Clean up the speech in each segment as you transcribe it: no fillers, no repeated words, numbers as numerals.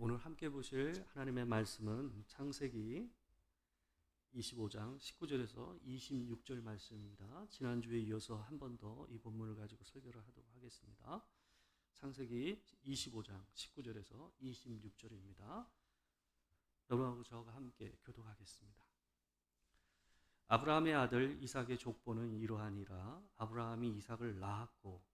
오늘 함께 보실 하나님의 말씀은 창세기 25장 19절에서 26절 말씀입니다. 지난주에 이어서 한 번 더 이 본문을 가지고 설교를 하도록 하겠습니다. 창세기 25장 19절에서 26절입니다. 여러분하고 저와 함께 교독하겠습니다. 아브라함의 아들 이삭의 족보는 이러하니라. 아브라함이 이삭을 낳았고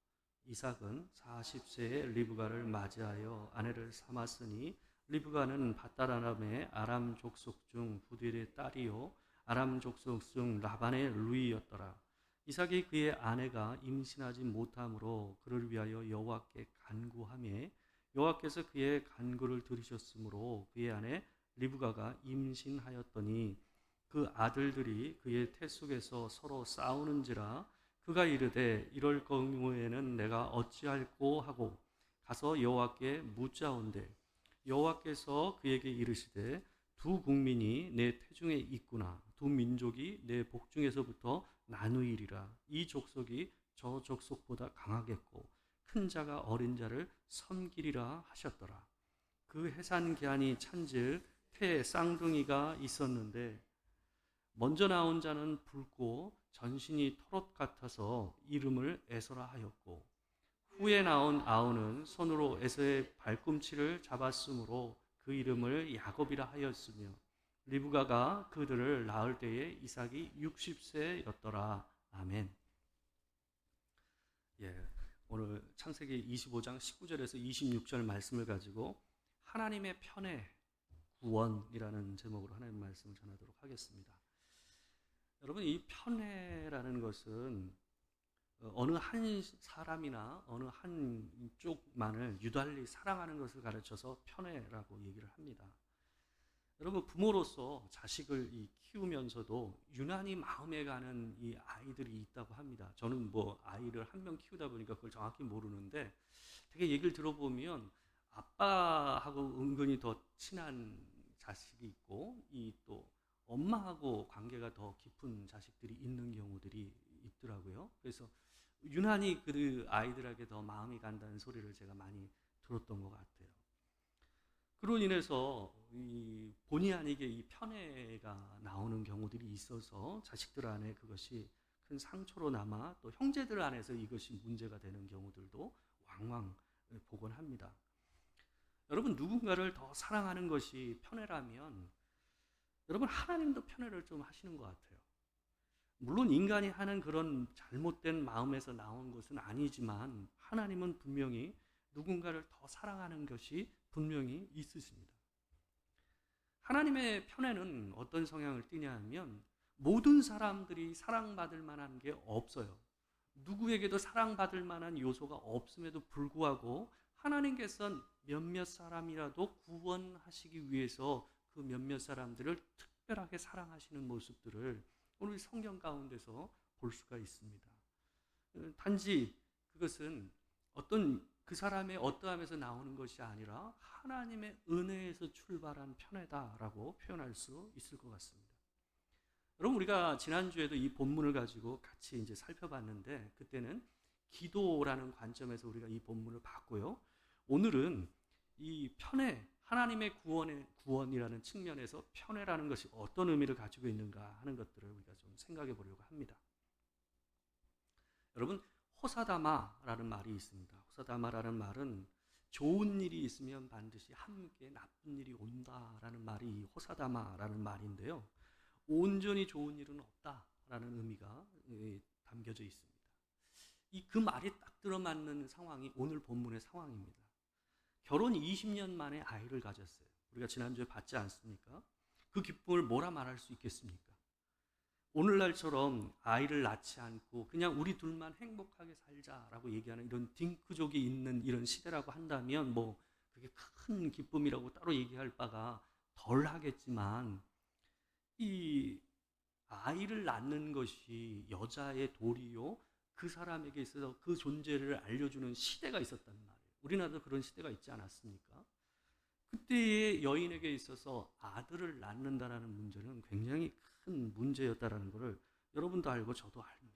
이삭은 40세에 리브가를 맞이하여 아내를 삼았으니 리브가는 밧다라람의 아람 족속 중 부딜의 딸이요 아람 족속 중 라반의 루이였더라. 이삭이 그의 아내가 임신하지 못함으로 그를 위하여 여호와께 간구하매 여호와께서 그의 간구를 들으셨으므로 그의 아내 리브가가 임신하였더니 그 아들들이 그의 태 속에서 서로 싸우는지라. 그가 이르되 이럴 경우에는 내가 어찌할꼬 하고 가서 여호와께 묻자온대 여호와께서 그에게 이르시되 두 국민이 내 태중에 있구나. 두 민족이 내 복중에서부터 나누이리라. 이 족속이 저 족속보다 강하겠고 큰 자가 어린 자를 섬기리라 하셨더라. 그 해산 기한이 찬즉 태에 쌍둥이가 있었는데 먼저 나온 자는 붉고 전신이 털옷 같아서 이름을 에서라 하였고 후에 나온 아우는 손으로 에서의 발꿈치를 잡았으므로 그 이름을 야곱이라 하였으며 리브가가 그들을 낳을 때에 이삭이 60세였더라. 아멘. 오늘 창세기 25장 19절에서 26절 말씀을 가지고 하나님의 편의 구원이라는 제목으로 하나님의 말씀을 전하도록 하겠습니다. 여러분, 이 편애라는 것은 어느 한 사람이나 어느 한 쪽만을 유달리 사랑하는 것을 가르쳐서 편애라고 얘기를 합니다. 여러분, 부모로서 자식을 키우면서도 유난히 마음에 가는 이 아이들이 있다고 합니다. 저는 아이를 한 명 키우다 보니까 그걸 정확히 모르는데 되게 얘기를 들어보면 아빠하고 은근히 더 친한 자식이 있고 또 엄마하고 관계가 더 깊은 자식들이 있는 경우들이 있더라고요. 그래서 유난히 그 아이들에게 더 마음이 간다는 소리를 제가 많이 들었던 것 같아요. 그로 인해서 본의 아니게 이 편애가 나오는 경우들이 있어서 자식들 안에 그것이 큰 상처로 남아 또 형제들 안에서 이것이 문제가 되는 경우들도 왕왕 보곤 합니다. 여러분, 누군가를 더 사랑하는 것이 편애라면 여러분, 하나님도 편애를 좀 하시는 것 같아요. 물론 인간이 하는 그런 잘못된 마음에서 나온 것은 아니지만 하나님은 분명히 누군가를 더 사랑하는 것이 분명히 있으십니다. 하나님의 편애는 어떤 성향을 띠냐 하면 모든 사람들이 사랑받을 만한 게 없어요. 누구에게도 사랑받을 만한 요소가 없음에도 불구하고 하나님께서는 몇몇 사람이라도 구원하시기 위해서 그 몇몇 사람들을 특별하게 사랑하시는 모습들을 오늘 성경 가운데서 볼 수가 있습니다. 단지 그것은 어떤 그 사람의 어떠함에서 나오는 것이 아니라 하나님의 은혜에서 출발한 편애다라고 표현할 수 있을 것 같습니다. 여러분, 우리가 지난주에도 이 본문을 가지고 같이 이제 살펴봤는데 그때는 기도라는 관점에서 우리가 이 본문을 봤고요. 오늘은 이 편애, 하나님의 구원이라는 측면에서 편애라는 것이 어떤 의미를 가지고 있는가 하는 것들을 우리가 좀 생각해 보려고 합니다. 여러분, 호사다마라는 말이 있습니다. 호사다마라는 말은 좋은 일이 있으면 반드시 함께 나쁜 일이 온다라는 말이 호사다마라는 말인데요. 온전히 좋은 일은 없다라는 의미가 담겨져 있습니다. 그 말이 딱 들어맞는 상황이 오늘 본문의 상황입니다. 결혼 20년 만에 아이를 가졌어요. 우리가 지난주에 봤지 않습니까? 그 기쁨을 뭐라 말할 수 있겠습니까? 오늘날처럼 아이를 낳지 않고 그냥 우리 둘만 행복하게 살자라고 얘기하는 이런 딩크족이 있는 이런 시대라고 한다면 그게 큰 기쁨이라고 따로 얘기할 바가 덜 하겠지만 이 아이를 낳는 것이 여자의 도리요 그 사람에게 있어서 그 존재를 알려주는 시대가 있었단 말이에요. 우리나라도 그런 시대가 있지 않았습니까? 그때의 여인에게 있어서 아들을 낳는다라는 문제는 굉장히 큰 문제였다라는 것을 여러분도 알고 저도 압니다.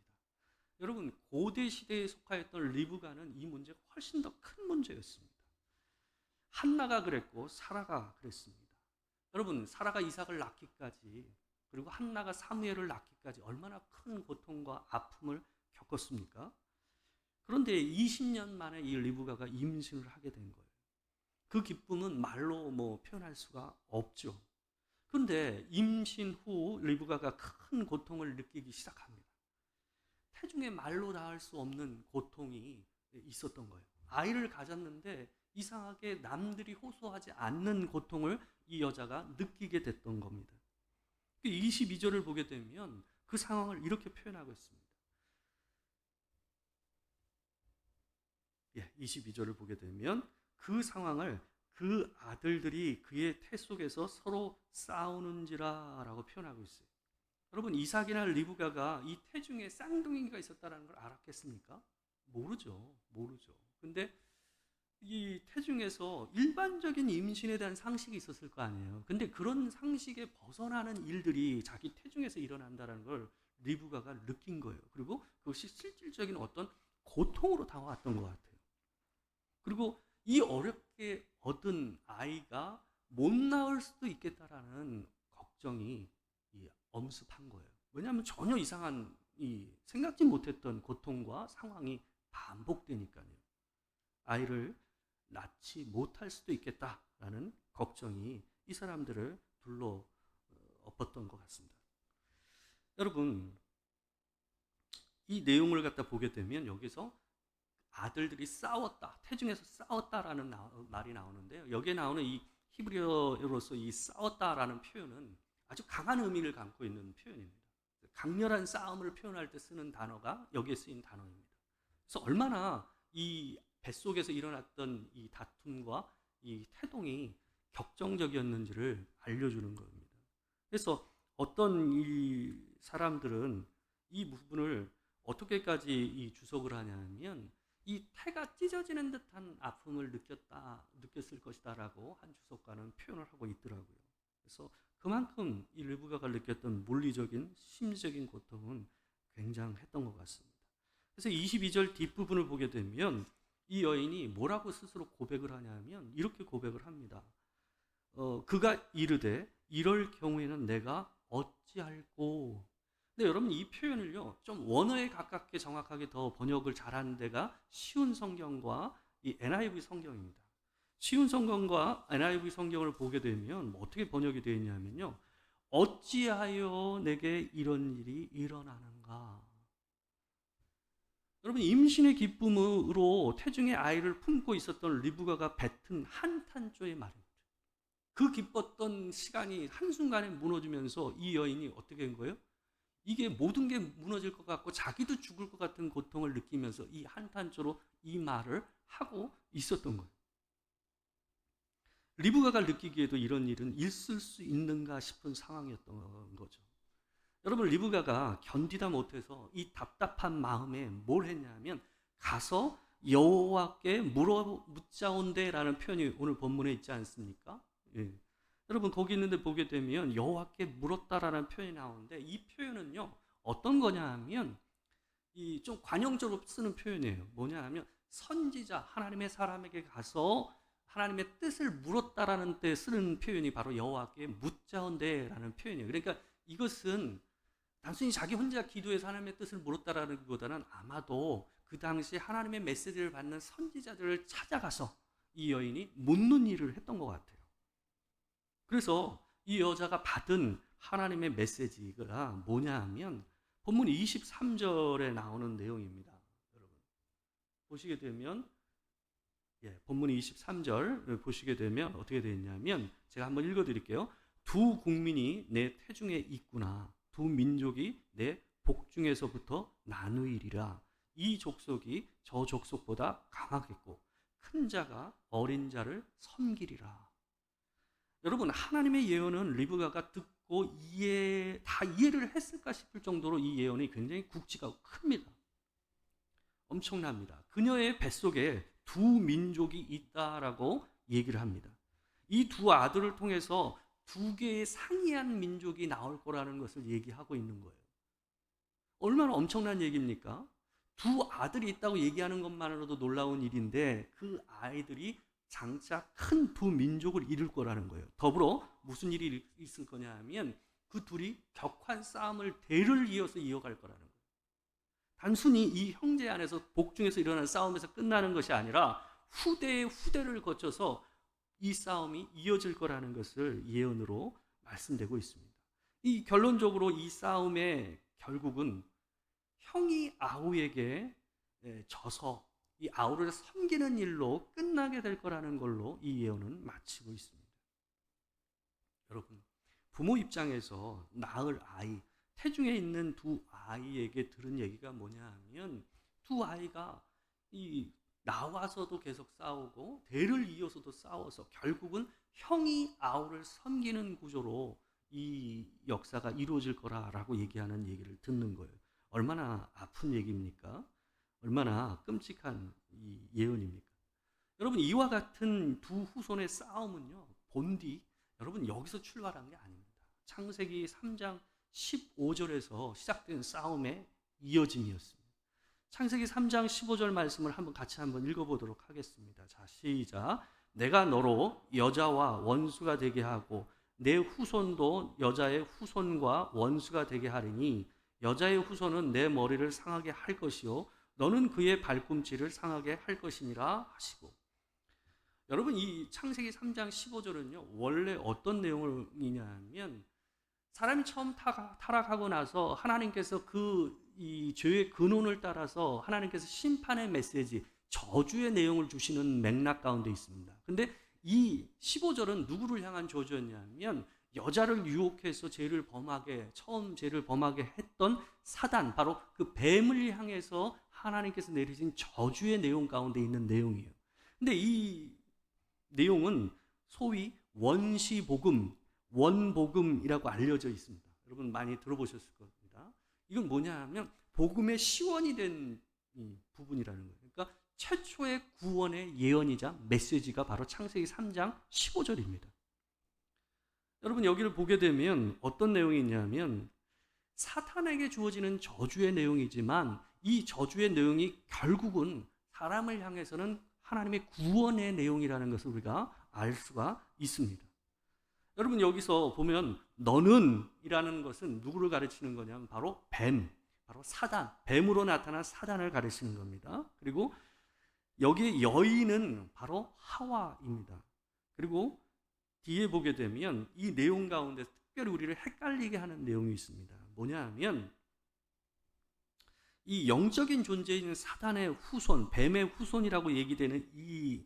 여러분, 고대 시대에 속하였던 리브가는 이 문제가 훨씬 더 큰 문제였습니다. 한나가 그랬고 사라가 그랬습니다. 여러분, 사라가 이삭을 낳기까지, 그리고 한나가 사무엘을 낳기까지 얼마나 큰 고통과 아픔을 겪었습니까? 그런데 20년 만에 이 리브가가 임신을 하게 된 거예요. 그 기쁨은 말로 표현할 수가 없죠. 그런데 임신 후 리브가가 큰 고통을 느끼기 시작합니다. 태중에 말로 닿을 수 없는 고통이 있었던 거예요. 아이를 가졌는데 이상하게 남들이 호소하지 않는 고통을 이 여자가 느끼게 됐던 겁니다. 22절을 보게 되면 그 상황을 이렇게 표현하고 있습니다. 22절을 보게 되면 그 상황을 그 아들들이 그의 태 속에서 서로 싸우는지라 라고 표현하고 있어요. 여러분, 이삭이나 리브가가 이 태중에 쌍둥이가 있었다는 걸 알았겠습니까? 모르죠. 근데 이 태중에서 일반적인 임신에 대한 상식이 있었을 거 아니에요. 근데 그런 상식에 벗어나는 일들이 자기 태중에서 일어난다는 걸 리브가가 느낀 거예요. 그리고 그것이 실질적인 어떤 고통으로 다가왔던 것 같아요. 그리고 이 어렵게 얻은 아이가 못 낳을 수도 있겠다라는 걱정이 엄습한 거예요. 왜냐하면 전혀 이상한 생각지 못했던 고통과 상황이 반복되니까요. 아이를 낳지 못할 수도 있겠다라는 걱정이 이 사람들을 둘러 엎었던 것 같습니다. 여러분, 이 내용을 갖다 보게 되면 여기서 아들들이 싸웠다, 태중에서 싸웠다라는 말이 나오는데요. 여기에 나오는 이 히브리어로서 이 싸웠다라는 표현은 아주 강한 의미를 담고 있는 표현입니다. 강렬한 싸움을 표현할 때 쓰는 단어가 여기에 쓰인 단어입니다. 그래서 얼마나 이 뱃속에서 일어났던 이 다툼과 이 태동이 격정적이었는지를 알려주는 겁니다. 그래서 어떤 이 사람들은 이 부분을 어떻게까지 이 주석을 하냐면 이 태가 찢어지는 듯한 아픔을 느꼈을 것이다라고 한 주석가는 표현을 하고 있더라고요. 그래서 그만큼 이 리브가가 느꼈던 물리적인 심리적인 고통은 굉장했던 것 같습니다. 그래서 22절 뒷부분을 보게 되면 이 여인이 뭐라고 스스로 고백을 하냐면 이렇게 고백을 합니다. 그가 이르되 이럴 경우에는 내가 어찌할꼬. 근데 여러분, 이 표현을요 좀 원어에 가깝게 정확하게 더 번역을 잘하는 데가 쉬운 성경과 이 NIV 성경입니다. 쉬운 성경과 NIV 성경을 보게 되면 어떻게 번역이 되어 있냐면요, 어찌하여 내게 이런 일이 일어나는가. 여러분, 임신의 기쁨으로 태중의 아이를 품고 있었던 리브가가 뱉은 한탄조의 말입니다. 그 기뻤던 시간이 한순간에 무너지면서 이 여인이 어떻게 된 거예요? 이게 모든 게 무너질 것 같고 자기도 죽을 것 같은 고통을 느끼면서 이 한탄조로 이 말을 하고 있었던 거예요. 리브가가 느끼기에도 이런 일은 있을 수 있는가 싶은 상황이었던 거죠. 여러분, 리브가가 견디다 못해서 이 답답한 마음에 뭘 했냐면 가서 여호와께 묻자온대라는 표현이 오늘 본문에 있지 않습니까? 예. 여러분, 거기 있는데 보게 되면 여호와께 물었다라는 표현이 나오는데 이 표현은요 어떤 거냐 하면 이 좀 관용적으로 쓰는 표현이에요. 뭐냐 하면 선지자 하나님의 사람에게 가서 하나님의 뜻을 물었다라는 때 쓰는 표현이 바로 여호와께 묻자온대라는 표현이에요. 그러니까 이것은 단순히 자기 혼자 기도해서 하나님의 뜻을 물었다라는 것보다는 아마도 그 당시 하나님의 메시지를 받는 선지자들을 찾아가서 이 여인이 묻는 일을 했던 것 같아요. 그래서 이 여자가 받은 하나님의 메시지가 뭐냐 하면 본문 23절에 나오는 내용입니다. 여러분 보시게 되면 본문 23절 보시게 되면 어떻게 되어 있냐면 제가 한번 읽어드릴게요. 두 국민이 내 태중에 있구나. 두 민족이 내 복중에서부터 나누이리라. 이 족속이 저 족속보다 강하겠고 큰 자가 어린 자를 섬기리라. 여러분, 하나님의 예언은 리브가가 듣고 다 이해를 했을까 싶을 정도로 이 예언이 굉장히 국지가 큽니다. 엄청납니다. 그녀의 뱃속에 두 민족이 있다라고 얘기를 합니다. 이 두 아들을 통해서 두 개의 상이한 민족이 나올 거라는 것을 얘기하고 있는 거예요. 얼마나 엄청난 얘기입니까? 두 아들이 있다고 얘기하는 것만으로도 놀라운 일인데 그 아이들이 장차 큰 두 민족을 이룰 거라는 거예요. 더불어 무슨 일이 있을 거냐 하면 그 둘이 격한 싸움을 대를 이어서 이어갈 거라는 거예요. 단순히 이 형제 안에서 복중에서 일어나는 싸움에서 끝나는 것이 아니라 후대의 후대를 거쳐서 이 싸움이 이어질 거라는 것을 예언으로 말씀되고 있습니다. 이 결론적으로 이 싸움의 결국은 형이 아우에게 져서 이 아우를 섬기는 일로 끝나게 될 거라는 걸로 이 예언은 마치고 있습니다. 여러분, 부모 입장에서 낳을 아이, 태중에 있는 두 아이에게 들은 얘기가 뭐냐 하면 두 아이가 이 나와서도 계속 싸우고 대를 이어서도 싸워서 결국은 형이 아우를 섬기는 구조로 이 역사가 이루어질 거라라고 얘기하는 얘기를 듣는 거예요. 얼마나 아픈 얘기입니까? 얼마나 끔찍한 이 예언입니까? 여러분, 이와 같은 두 후손의 싸움은요, 본디 여러분 여기서 출발한 게 아닙니다. 창세기 3장 15절에서 시작된 싸움의 이어짐이었습니다. 창세기 3장 15절 말씀을 같이 읽어보도록 하겠습니다. 자, 시작. 내가 너로 여자와 원수가 되게 하고 내 후손도 여자의 후손과 원수가 되게 하리니 여자의 후손은 내 머리를 상하게 할 것이요 너는 그의 발꿈치를 상하게 할 것이니라 하시고. 여러분, 이 창세기 3장 15절은요 원래 어떤 내용이냐 하면 사람이 처음 타락하고 나서 하나님께서 이 죄의 근원을 따라서 하나님께서 심판의 메시지, 저주의 내용을 주시는 맥락 가운데 있습니다. 근데 이 15절은 누구를 향한 저주였냐면 여자를 유혹해서 처음 죄를 범하게 했던 사단, 바로 그 뱀을 향해서 하나님께서 내리신 저주의 내용 가운데 있는 내용이에요. 근데 이 내용은 소위 원시복음, 원복음이라고 알려져 있습니다. 여러분 많이 들어보셨을 겁니다. 이건 뭐냐 하면 복음의 시원이 된 부분이라는 거예요. 그러니까 최초의 구원의 예언이자 메시지가 바로 창세기 3장 15절입니다. 여러분 여기를 보게 되면 어떤 내용이 있냐면 사탄에게 주어지는 저주의 내용이지만 이 저주의 내용이 결국은 사람을 향해서는 하나님의 구원의 내용이라는 것을 우리가 알 수가 있습니다. 여러분 여기서 보면 너는 이라는 것은 누구를 가르치는 거냐면 바로 뱀, 바로 사단, 뱀으로 나타난 사단을 가르치는 겁니다. 그리고 여기에 여인은 바로 하와입니다. 그리고 뒤에 보게 되면 이 내용 가운데 특별히 우리를 헷갈리게 하는 내용이 있습니다. 뭐냐 하면 이 영적인 존재인 사단의 후손, 뱀의 후손이라고 얘기되는 이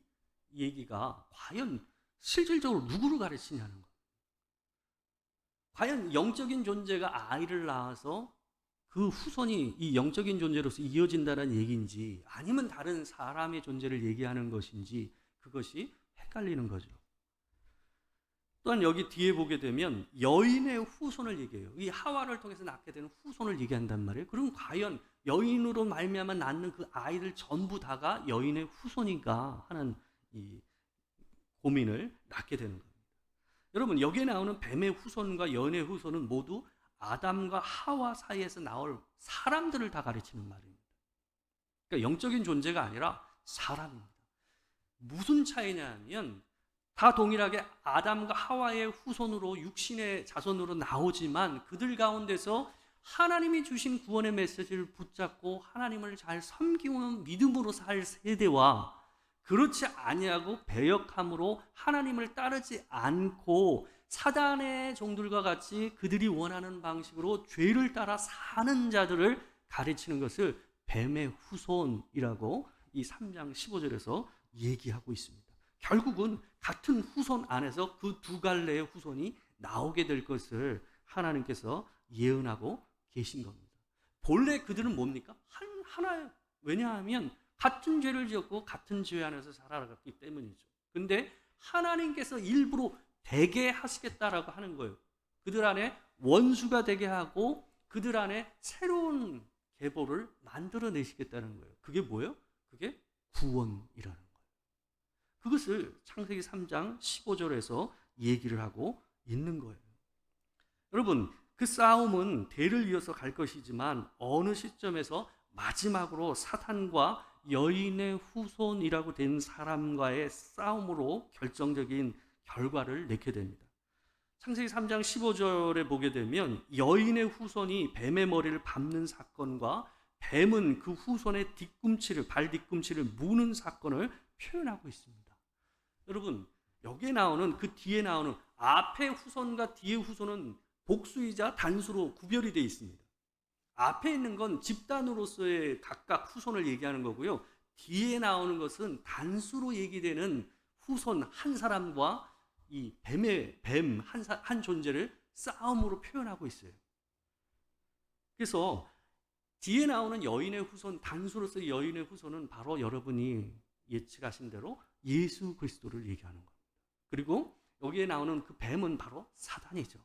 얘기가 과연 실질적으로 누구를 가르치냐는 거예요. 과연 영적인 존재가 아이를 낳아서 그 후손이 이 영적인 존재로서 이어진다는 얘기인지 아니면 다른 사람의 존재를 얘기하는 것인지 그것이 헷갈리는 거죠. 또한 여기 뒤에 보게 되면 여인의 후손을 얘기해요. 이 하와를 통해서 낳게 되는 후손을 얘기한단 말이에요. 그럼 과연 여인으로 말미암아 낳는 그 아이들 전부 다가 여인의 후손인가 하는 이 고민을 낳게 되는 겁니다. 여러분 여기에 나오는 뱀의 후손과 여인의 후손은 모두 아담과 하와 사이에서 나올 사람들을 다 가르치는 말입니다. 그러니까 영적인 존재가 아니라 사람입니다. 무슨 차이냐 하면 다 동일하게 아담과 하와의 후손으로 육신의 자손으로 나오지만 그들 가운데서 하나님이 주신 구원의 메시지를 붙잡고 하나님을 잘 섬기는 믿음으로 살 세대와 그렇지 아니하고 배역함으로 하나님을 따르지 않고 사단의 종들과 같이 그들이 원하는 방식으로 죄를 따라 사는 자들을 가르치는 것을 뱀의 후손이라고 이 3장 15절에서 얘기하고 있습니다. 결국은 같은 후손 안에서 그 두 갈래의 후손이 나오게 될 것을 하나님께서 예언하고 계신 겁니다. 본래 그들은 뭡니까? 하나예요. 왜냐하면 같은 죄를 지었고 같은 죄 안에서 살아갔기 때문이죠. 근데 하나님께서 일부러 되게 하시겠다라고 하는 거예요. 그들 안에 원수가 되게 하고 그들 안에 새로운 계보를 만들어내시겠다는 거예요. 그게 뭐예요? 그게 구원이라는 거예요. 그것을 창세기 3장 15절에서 얘기를 하고 있는 거예요. 여러분, 그 싸움은 대를 이어서 갈 것이지만 어느 시점에서 마지막으로 사탄과 여인의 후손이라고 된 사람과의 싸움으로 결정적인 결과를 낳게 됩니다. 창세기 3장 15절에 보게 되면 여인의 후손이 뱀의 머리를 밟는 사건과 뱀은 그 후손의 뒤꿈치를, 발 뒤꿈치를 무는 사건을 표현하고 있습니다. 여러분, 여기에 나오는, 그 뒤에 나오는 앞의 후손과 뒤의 후손은 복수이자 단수로 구별이 되어 있습니다. 앞에 있는 건 집단으로서의 각각 후손을 얘기하는 거고요. 뒤에 나오는 것은 단수로 얘기되는 후손 한 사람과 이 뱀 한 존재를 싸움으로 표현하고 있어요. 그래서 뒤에 나오는 여인의 후손, 단수로서의 여인의 후손은 바로 여러분이 예측하신 대로 예수 그리스도를 얘기하는 겁니다. 그리고 여기에 나오는 그 뱀은 바로 사단이죠.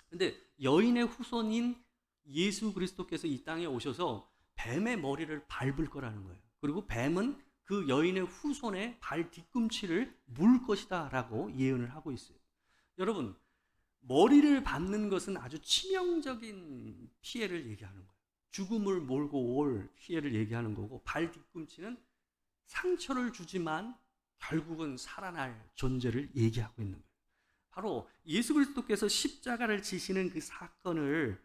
근데 여인의 후손인 예수 그리스도께서 이 땅에 오셔서 뱀의 머리를 밟을 거라는 거예요. 그리고 뱀은 그 여인의 후손의 발 뒤꿈치를 물 것이다 라고 예언을 하고 있어요. 여러분, 머리를 밟는 것은 아주 치명적인 피해를 얘기하는 거예요. 죽음을 몰고 올 피해를 얘기하는 거고, 발 뒤꿈치는 상처를 주지만 결국은 살아날 존재를 얘기하고 있는 거예요. 바로 예수 그리스도께서 십자가를 지시는 그 사건을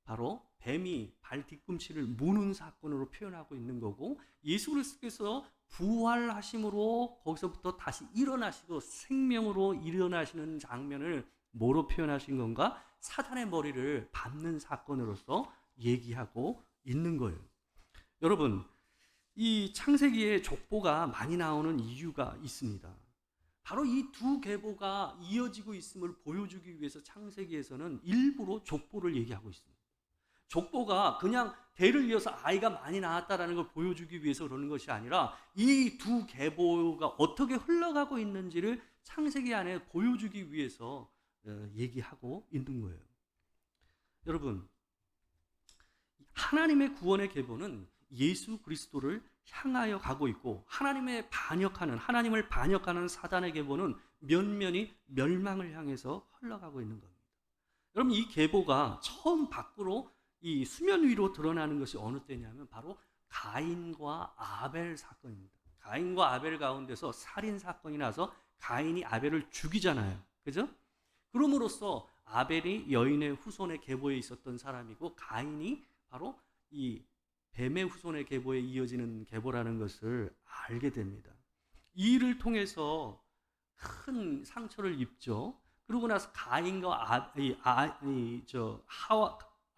바로 뱀이 발 뒤꿈치를 무는 사건으로 표현하고 있는 거고, 예수 그리스도께서 부활하심으로 거기서부터 다시 일어나시고 생명으로 일어나시는 장면을 뭐로 표현하신 건가? 사단의 머리를 밟는 사건으로서 얘기하고 있는 거예요. 여러분, 이 창세기에 족보가 많이 나오는 이유가 있습니다. 바로 이 두 계보가 이어지고 있음을 보여주기 위해서 창세기에서는 일부러 족보를 얘기하고 있습니다. 족보가 그냥 대를 이어서 아이가 많이 낳았다라는 걸 보여주기 위해서 그러는 것이 아니라 이 두 계보가 어떻게 흘러가고 있는지를 창세기 안에 보여주기 위해서 얘기하고 있는 거예요. 여러분, 하나님의 구원의 계보는 예수 그리스도를 향하여 가고 있고, 하나님을 반역하는 사단의 계보는 면면이 멸망을 향해서 흘러가고 있는 겁니다. 여러분, 이 계보가 처음 밖으로 이 수면 위로 드러나는 것이 어느 때냐면 바로 가인과 아벨 사건입니다. 가인과 아벨 가운데서 살인 사건이 나서 가인이 아벨을 죽이잖아요. 그죠? 그럼으로써 아벨이 여인의 후손의 계보에 있었던 사람이고, 가인이 바로 이 뱀의 후손의 계보에 이어지는 계보라는 것을 알게 됩니다. 이 일을 통해서 큰 상처를 입죠. 그러고 나서 가인과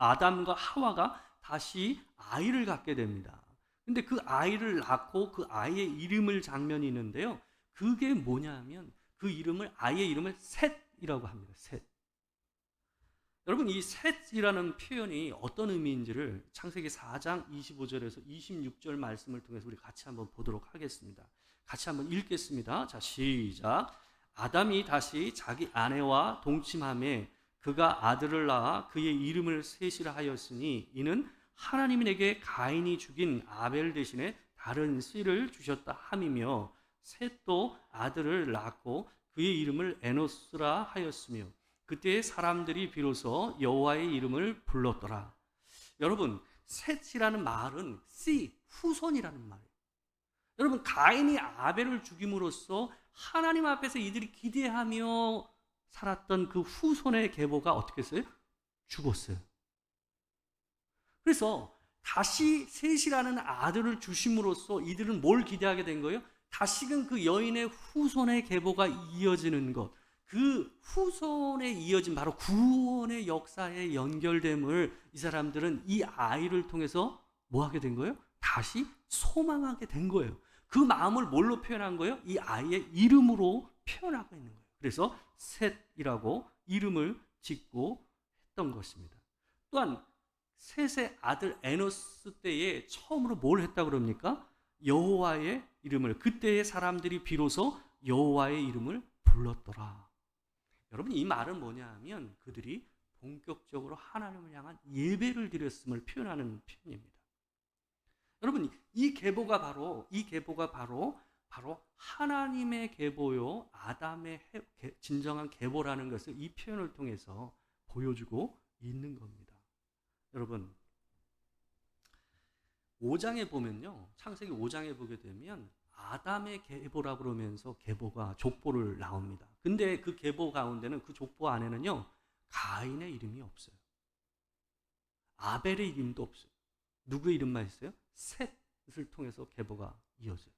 아담과 하와가 다시 아이를 갖게 됩니다. 근데 그 아이를 낳고 그 아이의 이름을 장면이 있는데요. 그게 뭐냐면 그 아이의 이름을 셋이라고 합니다. 셋. 여러분, 이 셋이라는 표현이 어떤 의미인지를 창세기 4장 25절에서 26절 말씀을 통해서 우리 같이 한번 보도록 하겠습니다. 같이 한번 읽겠습니다. 자, 시작. 아담이 다시 자기 아내와 동침하매 그가 아들을 낳아 그의 이름을 셋이라 하였으니 이는 하나님이 내게 가인이 죽인 아벨 대신에 다른 씨를 주셨다 함이며, 셋도 아들을 낳고 그의 이름을 에노스라 하였으며 그때 사람들이 비로소 여호와의 이름을 불렀더라. 여러분, 셋이라는 말은 후손이라는 말이에요. 여러분, 가인이 아벨을 죽임으로써 하나님 앞에서 이들이 기대하며 살았던 그 후손의 계보가 어떻게 했어요? 죽었어요. 그래서 다시 셋이라는 아들을 주심으로써 이들은 뭘 기대하게 된 거예요? 다시금 그 여인의 후손의 계보가 이어지는 것, 그 후손에 이어진 바로 구원의 역사에 연결됨을 이 사람들은 이 아이를 통해서 뭐 하게 된 거예요? 다시 소망하게 된 거예요. 그 마음을 뭘로 표현한 거예요? 이 아이의 이름으로 표현하고 있는 거예요. 그래서 셋이라고 이름을 짓고 했던 것입니다. 또한 셋의 아들 에노스 때에 처음으로 뭘 했다 그럽니까? 여호와의 이름을, 그때의 사람들이 비로소 여호와의 이름을 불렀더라. 여러분, 이 말은 뭐냐 하면 그들이 본격적으로 하나님을 향한 예배를 드렸음을 표현하는 표현입니다. 여러분, 이 계보가 바로 하나님의 계보요, 아담의 진정한 계보라는 것을 이 표현을 통해서 보여주고 있는 겁니다. 여러분, 5장에 보면요, 창세기 5장에 보게 되면 아담의 계보라 그러면서 계보가 족보를 나옵니다. 근데 그 계보 가운데는, 그 족보 안에는요, 가인의 이름이 없어요. 아벨의 이름도 없어요. 누구의 이름만 있어요? 셋을 통해서 계보가 이어져요.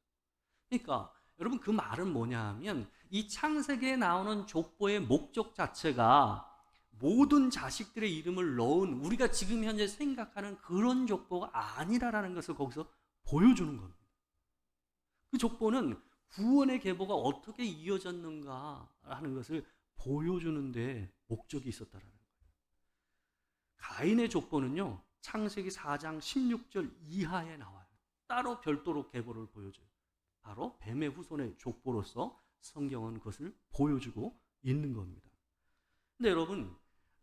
그러니까 여러분, 그 말은 뭐냐 하면, 이 창세기에 나오는 족보의 목적 자체가 모든 자식들의 이름을 넣은, 우리가 지금 현재 생각하는 그런 족보가 아니라는 것을 거기서 보여주는 겁니다. 그 족보는 구원의 계보가 어떻게 이어졌는가 하는 것을 보여주는 데 목적이 있었다라는 거예요. 가인의 족보는요, 창세기 4장 16절 이하에 나와요. 따로 별도로 계보를 보여줘요. 바로 뱀의 후손의 족보로서 성경은 그것을 보여주고 있는 겁니다. 근데 여러분,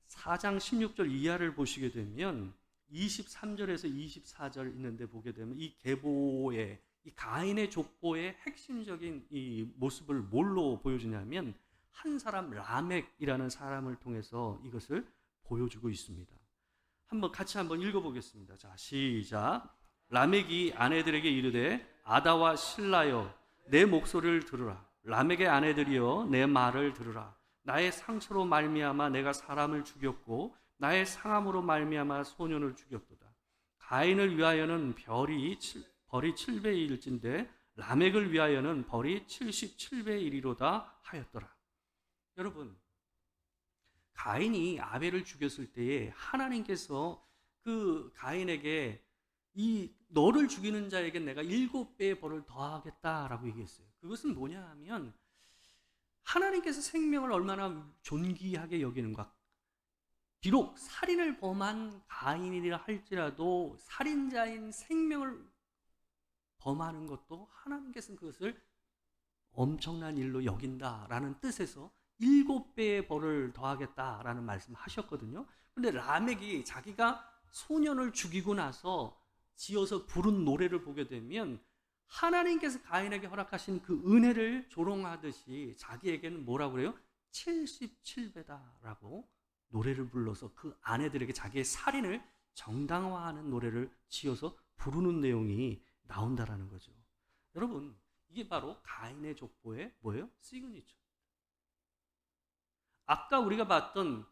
4장 16절 이하를 보시게 되면 23절에서 24절 있는데 보게 되면, 이 계보의, 이 가인의 족보의 핵심적인 이 모습을 뭘로 보여주냐면, 한 사람 라멕이라는 사람을 통해서 이것을 보여주고 있습니다. 같이 한번 읽어보겠습니다. 자, 시작. 라멕이 아내들에게 이르되 아다와 실라여 내 목소리를 들으라. 라멕의 아내들이여 내 말을 들으라. 나의 상처로 말미암아 내가 사람을 죽였고 나의 상함으로 말미암아 소년을 죽였도다. 가인을 위하여는 벌이 7배의 일진데 라멕을 위하여는 벌이 77배의 일이로다 하였더라. 여러분, 가인이 아벨을 죽였을 때에 하나님께서 그 가인에게 이 너를 죽이는 자에게 내가 7배의 벌을 더하겠다라고 얘기했어요. 그것은 뭐냐 하면, 하나님께서 생명을 얼마나 존귀하게 여기는가. 비록 살인을 범한 가인이라 할지라도 살인자인 생명을 범하는 것도 하나님께서는 그것을 엄청난 일로 여긴다라는 뜻에서 7배의 벌을 더하겠다라는 말씀을 하셨거든요. 그런데 라멕이 자기가 소년을 죽이고 나서 지어서 부른 노래를 보게 되면, 하나님께서 가인에게 허락하신 그 은혜를 조롱하듯이 자기에게는 뭐라고 그래요? 77배다라고 노래를 불러서 그 아내들에게 자기의 살인을 정당화하는 노래를 지어서 부르는 내용이 나온다라는 거죠. 여러분, 이게 바로 가인의 족보의 뭐예요? 시그니처. 아까 우리가 봤던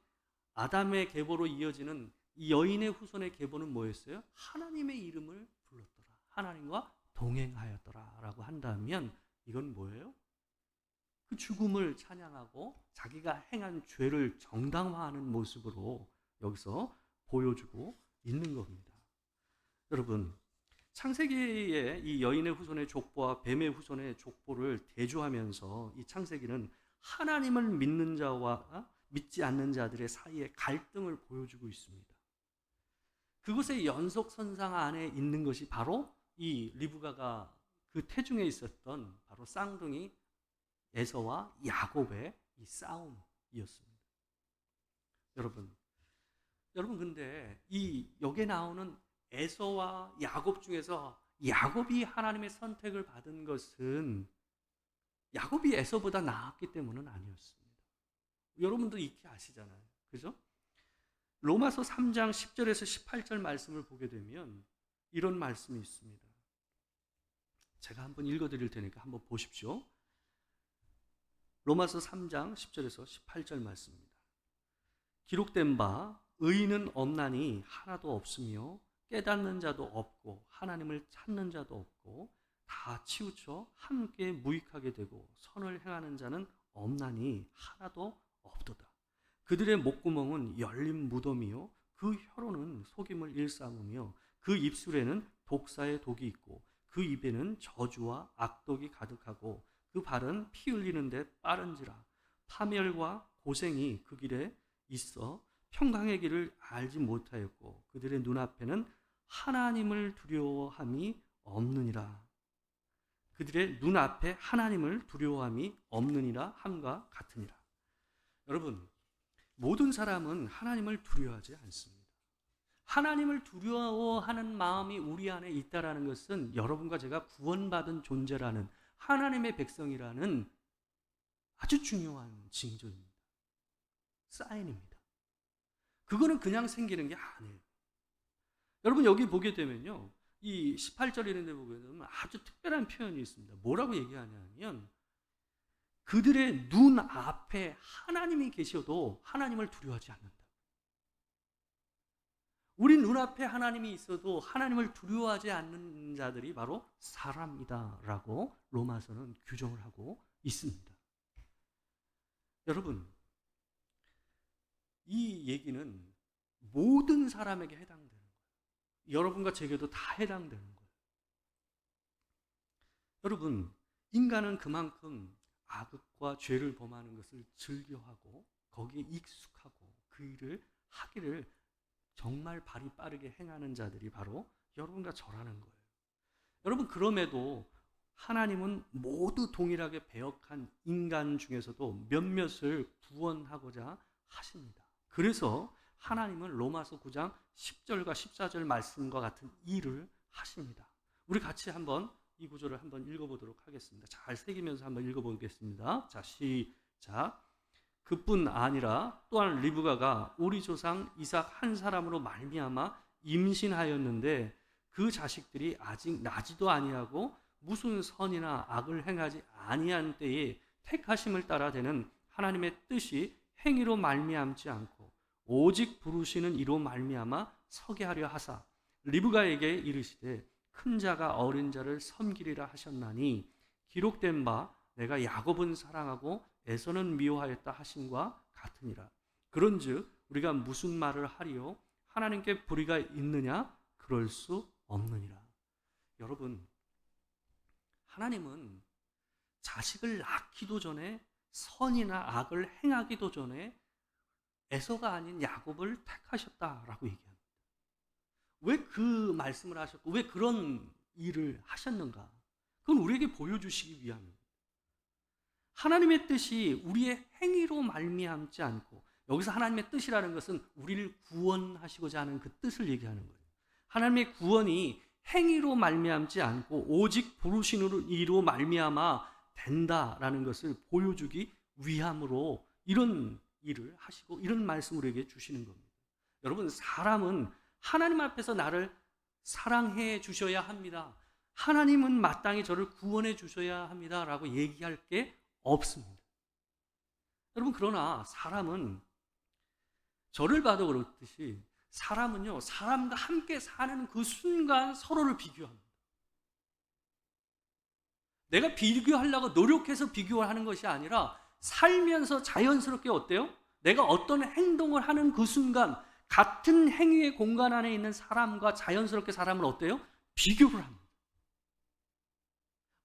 아담의 계보로 이어지는 이 여인의 후손의 계보는 뭐였어요? 하나님의 이름을 불렀더라. 하나님과 동행하였더라 라고 한다면, 이건 뭐예요? 그 죽음을 찬양하고 자기가 행한 죄를 정당화하는 모습으로 여기서 보여주고 있는 겁니다. 여러분, 창세기의 이 여인의 후손의 족보와 뱀의 후손의 족보를 대조하면서 이 창세기는 하나님을 믿는 자와 믿지 않는 자들의 사이의 갈등을 보여주고 있습니다. 그것의 연속선상 안에 있는 것이 바로 이 리브가가 그 태중에 있었던 바로 쌍둥이 에서와 야곱의 이 싸움이었습니다. 여러분 근데 이 여기에 나오는 에서와 야곱 중에서 야곱이 하나님의 선택을 받은 것은 야곱이 에서보다 나았기 때문은 아니었습니다. 여러분도 익히 아시잖아요. 그죠? 로마서 3장 10절에서 18절 말씀을 보게 되면 이런 말씀이 있습니다. 제가 한번 읽어드릴 테니까 한번 보십시오. 로마서 3장 10절에서 18절 말씀입니다. 기록된 바 의인은 없나니 하나도 없으며 깨닫는 자도 없고 하나님을 찾는 자도 없고 다 치우쳐 함께 무익하게 되고 선을 행하는 자는 없나니 하나도 없도다. 그들의 목구멍은 열린 무덤이요 그 혀로는 속임을 일삼으며 그 입술에는 독사의 독이 있고 그 입에는 저주와 악독이 가득하고 그 발은 피 흘리는데 빠른지라. 파멸과 고생이 그 길에 있어 평강의 길을 알지 못하였고 그들의 눈앞에는 하나님을 두려워함이 없느니라. 그들의 눈앞에 하나님을 두려워함이 없느니라 함과 같으니라. 여러분, 모든 사람은 하나님을 두려워하지 않습니다. 하나님을 두려워하는 마음이 우리 안에 있다는 것은 여러분과 제가 구원받은 존재라는, 하나님의 백성이라는 아주 중요한 징조입니다. 사인입니다. 그거는 그냥 생기는 게 아니에요. 여러분, 여기 보게 되면요, 이 18절 이런 데 보면 아주 특별한 표현이 있습니다. 뭐라고 얘기하냐면 그들의 눈 앞에 하나님이 계셔도 하나님을 두려워하지 않는다. 우리 눈앞에 하나님이 있어도 하나님을 두려워하지 않는 자들이 바로 사람이다라고 로마서는 규정을 하고 있습니다. 여러분, 이 얘기는 모든 사람에게 해당되는 거예요. 여러분과 제게도 다 해당되는 거예요. 여러분, 인간은 그만큼 악과 죄를 범하는 것을 즐겨하고 거기에 익숙하고 그 일을 하기를 정말 발이 빠르게 행하는 자들이 바로 여러분과 저라는 거예요. 여러분, 그럼에도 하나님은 모두 동일하게 배역한 인간 중에서도 몇몇을 구원하고자 하십니다. 그래서 하나님은 로마서 9장 10절과 14절 말씀과 같은 일을 하십니다. 우리 같이 한번 이 구절을 한번 읽어보도록 하겠습니다. 잘 새기면서 한번 읽어보겠습니다. 자, 시작. 그뿐 아니라 또한 리브가가 우리 조상 이삭 한 사람으로 말미암아 임신하였는데 그 자식들이 아직 나지도 아니하고 무슨 선이나 악을 행하지 아니한 때에 택하심을 따라 되는 하나님의 뜻이 행위로 말미암지 않고 오직 부르시는 이로 말미암아 서게 하려 하사 리브가에게 이르시되 큰 자가 어린 자를 섬기리라 하셨나니 기록된 바 내가 야곱은 사랑하고 에서는 미워하였다 하심과 같으니라. 그런즉 우리가 무슨 말을 하리요? 하나님께 불의가 있느냐? 그럴 수 없느니라. 여러분, 하나님은 자식을 낳기도 전에 선이나 악을 행하기도 전에 에서가 아닌 야곱을 택하셨다라고 얘기합니다. 왜 그 말씀을 하셨고 왜 그런 일을 하셨는가? 그건 우리에게 보여주시기 위함입니다. 하나님의 뜻이 우리의 행위로 말미암지 않고, 여기서 하나님의 뜻이라는 것은 우리를 구원하시고자 하는 그 뜻을 얘기하는 거예요. 하나님의 구원이 행위로 말미암지 않고 오직 부르시는 이로 말미암아 된다라는 것을 보여주기 위함으로 이런 일을 하시고 이런 말씀을 우리에게 주시는 겁니다. 여러분, 사람은 하나님 앞에서 나를 사랑해 주셔야 합니다. 하나님은 마땅히 저를 구원해 주셔야 합니다라고 얘기할 게 없습니다. 여러분, 그러나 사람은 저를 봐도 그렇듯이 사람은요, 사람과 함께 사는 그 순간 서로를 비교합니다. 내가 비교하려고 노력해서 비교를 하는 것이 아니라 살면서 자연스럽게 어때요? 내가 어떤 행동을 하는 그 순간 같은 행위의 공간 안에 있는 사람과 자연스럽게 사람을 어때요? 비교를 합니다.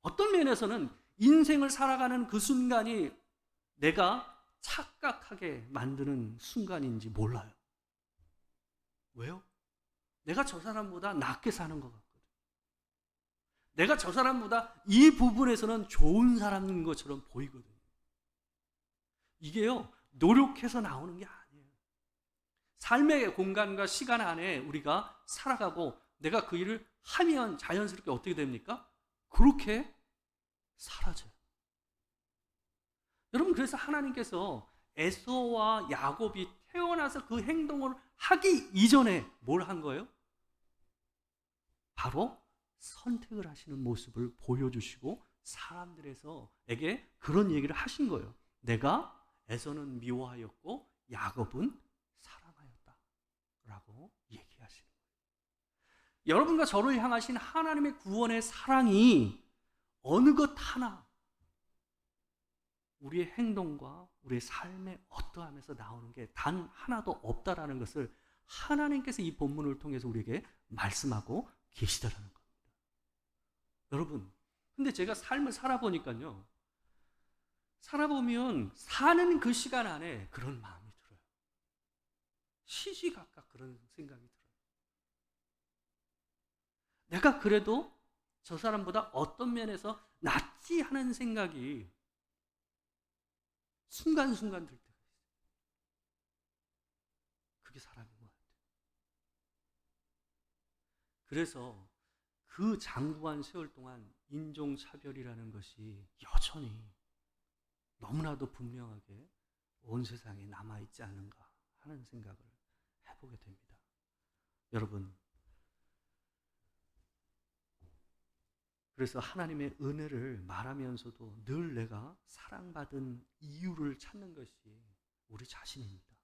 어떤 면에서는 인생을 살아가는 그 순간이 내가 착각하게 만드는 순간인지 몰라요. 왜요? 내가 저 사람보다 낫게 사는 것 같거든. 내가 저 사람보다 이 부분에서는 좋은 사람인 것처럼 보이거든요. 이게요, 노력해서 나오는 게 아니에요. 삶의 공간과 시간 안에 우리가 살아가고 내가 그 일을 하면 자연스럽게 어떻게 됩니까? 그렇게 사라져요. 여러분, 그래서 하나님께서 에서와 야곱이 태어나서 그 행동을 하기 이전에 뭘 한 거예요? 바로 선택을 하시는 모습을 보여주시고 사람들에게 그런 얘기를 하신 거예요. 내가 에서는 미워하였고 야곱은 사랑하였다 라고 얘기하시는 거예요. 여러분과 저를 향하신 하나님의 구원의 사랑이 어느 것 하나 우리의 행동과 우리의 삶의 어떠함에서 나오는 게 단 하나도 없다라는 것을 하나님께서 이 본문을 통해서 우리에게 말씀하고 계시다라는 겁니다. 여러분, 근데 제가 삶을 살아보니까요, 살아보면 사는 그 시간 안에 그런 마음이 들어요. 시시각각 그런 생각이 들어요. 내가 그래도 저 사람보다 어떤 면에서 낫지 하는 생각이 순간순간 들 때가 있어요. 그게 사람인 것 같아요. 그래서 그 장구한 세월 동안 인종차별이라는 것이 여전히 너무나도 분명하게 온 세상에 남아있지 않은가 하는 생각을 해보게 됩니다. 여러분, 그래서 하나님의 은혜를 말하면서도 늘 내가 사랑받은 이유를 찾는 것이 우리 자신입니다.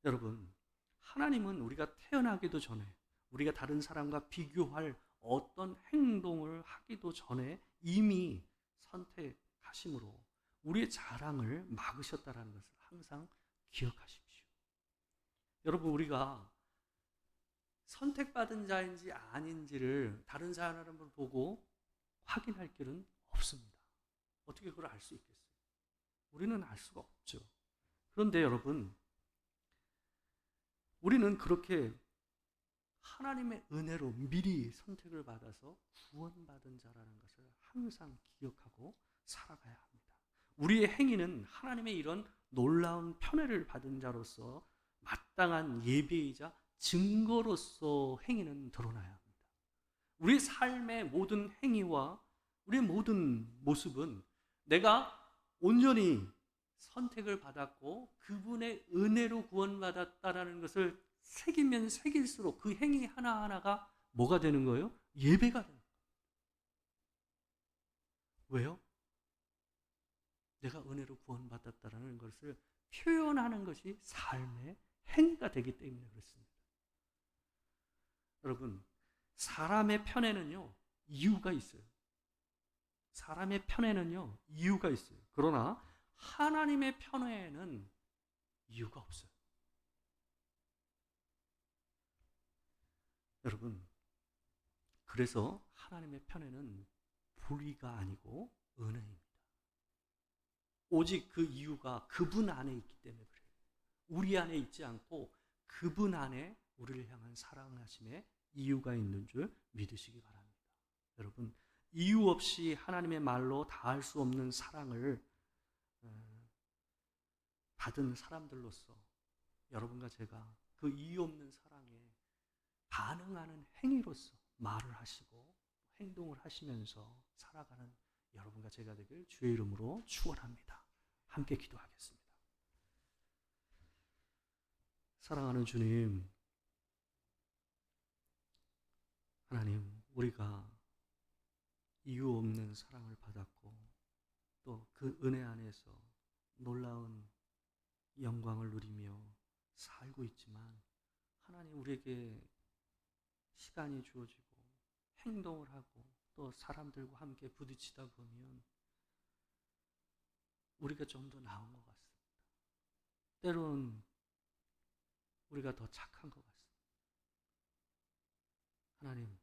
여러분, 하나님은 우리가 태어나기도 전에 우리가 다른 사람과 비교할 어떤 행동을 하기도 전에 이미 선택하심으로 우리의 자랑을 막으셨다는 것을 항상 기억하십시오. 여러분, 우리가 선택받은 자인지 아닌지를 다른 사람을 보고 확인할 길은 없습니다. 어떻게 그걸 알 수 있겠어요? 우리는 알 수가 없죠. 그런데 여러분, 우리는 그렇게 하나님의 은혜로 미리 선택을 받아서 구원받은 자라는 것을 항상 기억하고 살아가야 합니다. 우리의 행위는 하나님의 이런 놀라운 편애를 받은 자로서 마땅한 예배이자 증거로서 행위는 드러나야 합니다. 우리 삶의 모든 행위와 우리의 모든 모습은 내가 온전히 선택을 받았고 그분의 은혜로 구원받았다라는 것을 새기면 새길수록 그 행위 하나하나가 뭐가 되는 거예요? 예배가 되는 거예요. 왜요? 내가 은혜로 구원받았다라는 것을 표현하는 것이 삶의 행위가 되기 때문에 그렇습니다. 여러분, 사람의 편에는요, 이유가 있어요. 사람의 편에는요, 이유가 있어요. 그러나 하나님의 편에는 이유가 없어요. 여러분, 그래서 하나님의 편에는 불의가 아니고 은혜입니다. 오직 그 이유가 그분 안에 있기 때문에 그래요. 우리 안에 있지 않고 그분 안에 우리를 향한 사랑하심의 이유가 있는 줄 믿으시기 바랍니다. 여러분, 이유 없이 하나님의 말로 다할 수 없는 사랑을 받은 사람들로서 여러분과 제가 그 이유 없는 사랑에 반응하는 행위로서 말을 하시고 행동을 하시면서 살아가는 여러분과 제가 되길 주의 이름으로 축원합니다. 함께 기도하겠습니다. 사랑하는 주님, 하나님, 우리가 이유 없는 사랑을 받았고 또 그 은혜 안에서 놀라운 영광을 누리며 살고 있지만 하나님, 우리에게 시간이 주어지고 행동을 하고 또 사람들과 함께 부딪히다 보면 우리가 좀 더 나은 것 같습니다. 때론 우리가 더 착한 것 같습니다. 하나님,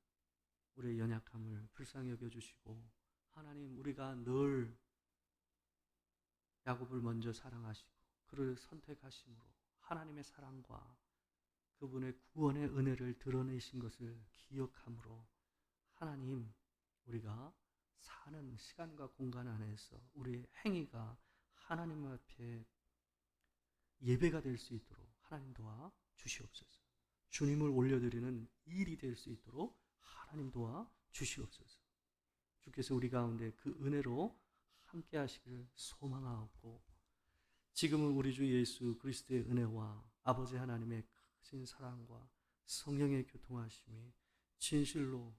우리의 연약함을 불쌍히 여겨주시고 하나님, 우리가 늘 야곱을 먼저 사랑하시고 그를 선택하심으로 하나님의 사랑과 그분의 구원의 은혜를 드러내신 것을 기억함으로 하나님, 우리가 사는 시간과 공간 안에서 우리의 행위가 하나님 앞에 예배가 될 수 있도록 하나님 도와 주시옵소서. 주님을 올려드리는 일이 될 수 있도록 하나님 도와 주시옵소서. 주께서 우리 가운데 그 은혜로 함께 하시기를 소망하옵고 지금은 우리 주 예수 그리스도의 은혜와 아버지 하나님의 크신 사랑과 성령의 교통하심이 진실로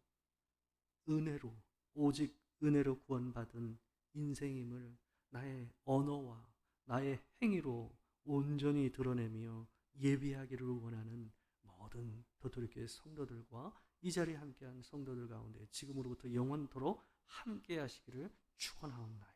은혜로 오직 은혜로 구원받은 인생임을 나의 언어와 나의 행위로 온전히 드러내며 예비하기를 원하는 모든 도토리교회 성도들과 이 자리에 함께한 성도들 가운데 지금으로부터 영원토록 함께 하시기를 축원하옵나이다.